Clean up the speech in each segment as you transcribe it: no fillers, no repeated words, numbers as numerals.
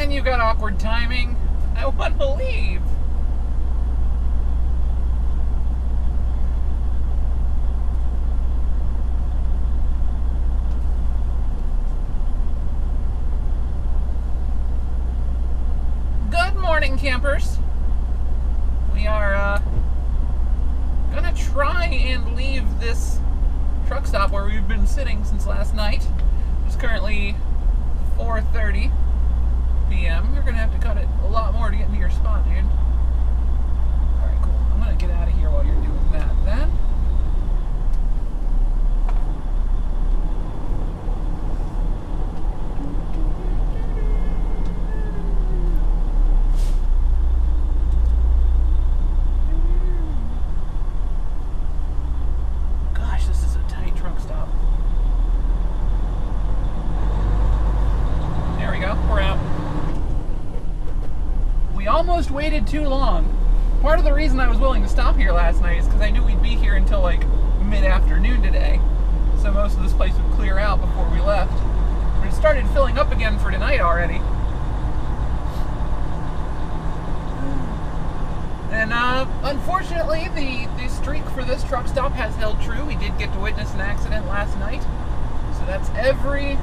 when you got awkward timing, I want to leave. Good morning, campers. We are gonna try and leave this truck stop where we've been sitting since last night. It's currently 4:30 p.m. You're gonna have to cut it a lot more to get to your spot, dude. Alright, cool. I'm gonna get out of here while you're doing that then. Gosh, this is a tight truck stop. There we go. We're out. We almost waited too long. Part of the reason I was willing to stop here last night is because I knew we'd be here until like mid-afternoon today. So most of this place would clear out before we left. But it started filling up again for tonight already. And unfortunately, the streak for this truck stop has held true. We did get to witness an accident last night. So that's every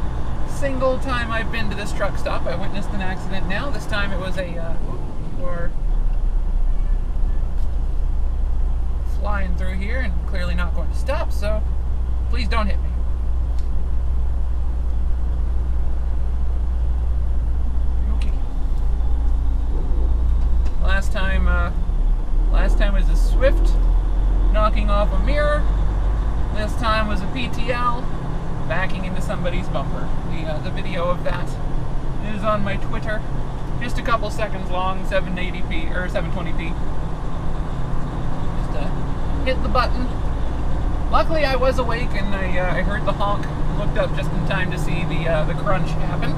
single time I've been to this truck stop, I witnessed an accident now. This time it was a, or flying through here and clearly not going to stop, so please don't hit me. Okay. Last time was a Swift knocking off a mirror. This time was a PTL backing into somebody's bumper. The video of that is on my Twitter. Just a couple seconds long, 780p or 720p. Just hit the button. Luckily, I was awake and I heard the honk. Looked up just in time to see the crunch happen.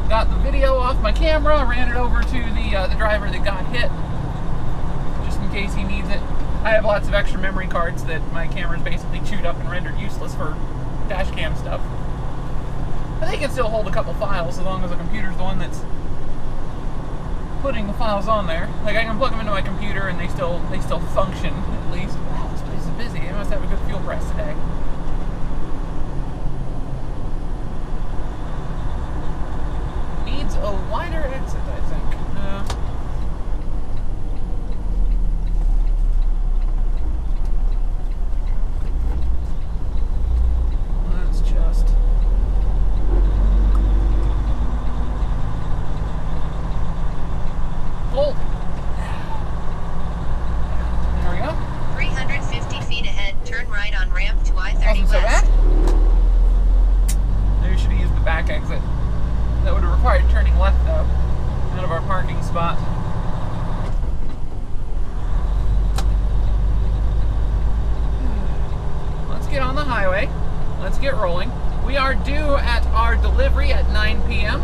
Got the video off my camera, ran it over to the driver that got hit, just in case he needs it. I have lots of extra memory cards that my camera's basically chewed up and rendered useless for dash cam stuff. But they can still hold a couple files as long as the computer's the one that's putting the files on there. Like I can plug them into my computer and they still function at least. Wow, this place is busy. They must have a good fuel price today. Needs a wider exit, I think. Let's just... hold. There we go. 350 feet ahead, turn right on ramp to I-30 Wasn't so West. bad. Maybe we should have used the back exit. That would have required turning left, though, out of our parking spot. Let's get on the highway. Let's get rolling. We are due at our delivery at 9 p.m.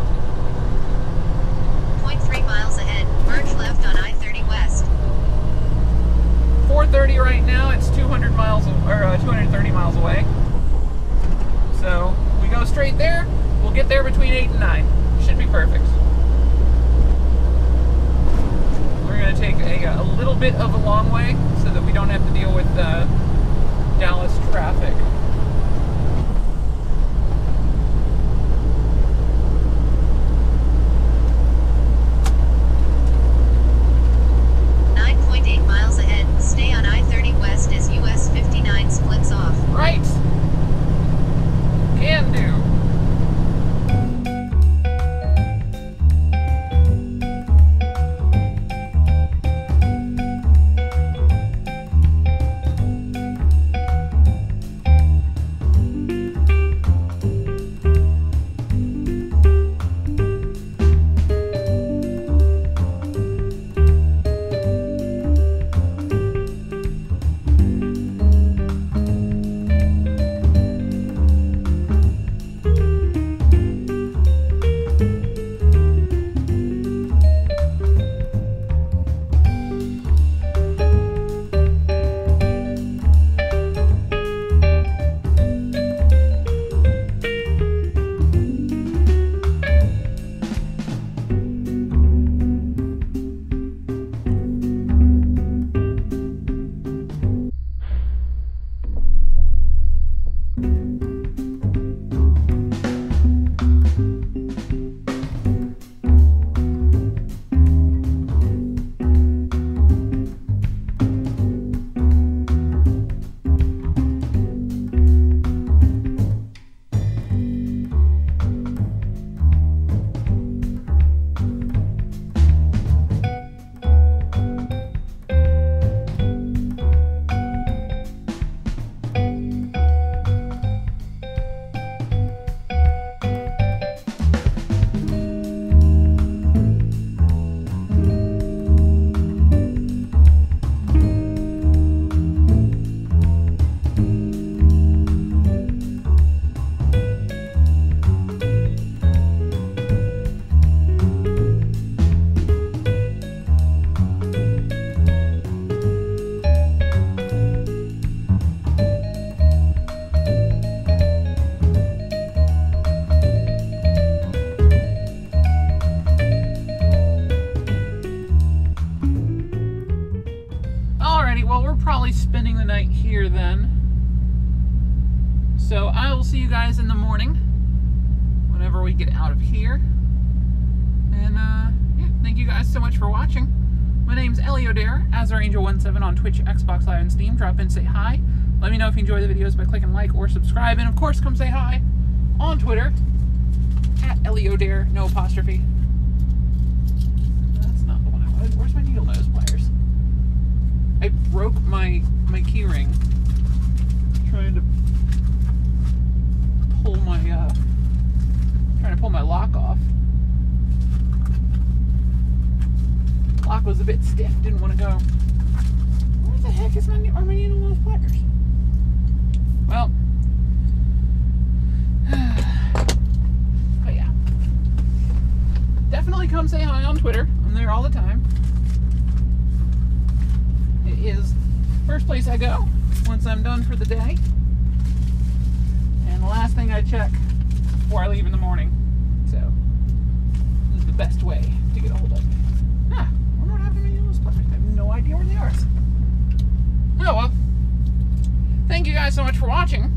0.3 miles ahead, merge left on I-30 West. 4:30 right now. It's 230 miles away. So we go straight there. We'll get there between 8 and 9. Should be perfect. We're going to take a little bit of a long way so that we don't have to deal with Dallas traffic. Stay on I-30 West as US 59 splits off. Right. Can do. So I will see you guys in the morning whenever we get out of here. And yeah, thank you guys so much for watching. My name's Eliodare, AzarAngel17 on Twitch, Xbox Live, and Steam. Drop in, say hi. Let me know if you enjoy the videos by clicking like or subscribe. And of course, come say hi on Twitter at Eliodare, no apostrophe. That's not the one I wanted. Where's my needle nose pliers? I broke my key ring trying to pull my lock off. Lock was a bit stiff, didn't want to go. Where the heck are my needle nose pliers? Well, but yeah, definitely come say hi on Twitter. I'm there all the time. It is first place I go once I'm done for the day, and the last thing I check before I leave in the morning. So this is the best way to get a hold of me. I wonder what happened to my needle pliers. I have no idea where they are. Oh well. Thank you guys so much for watching.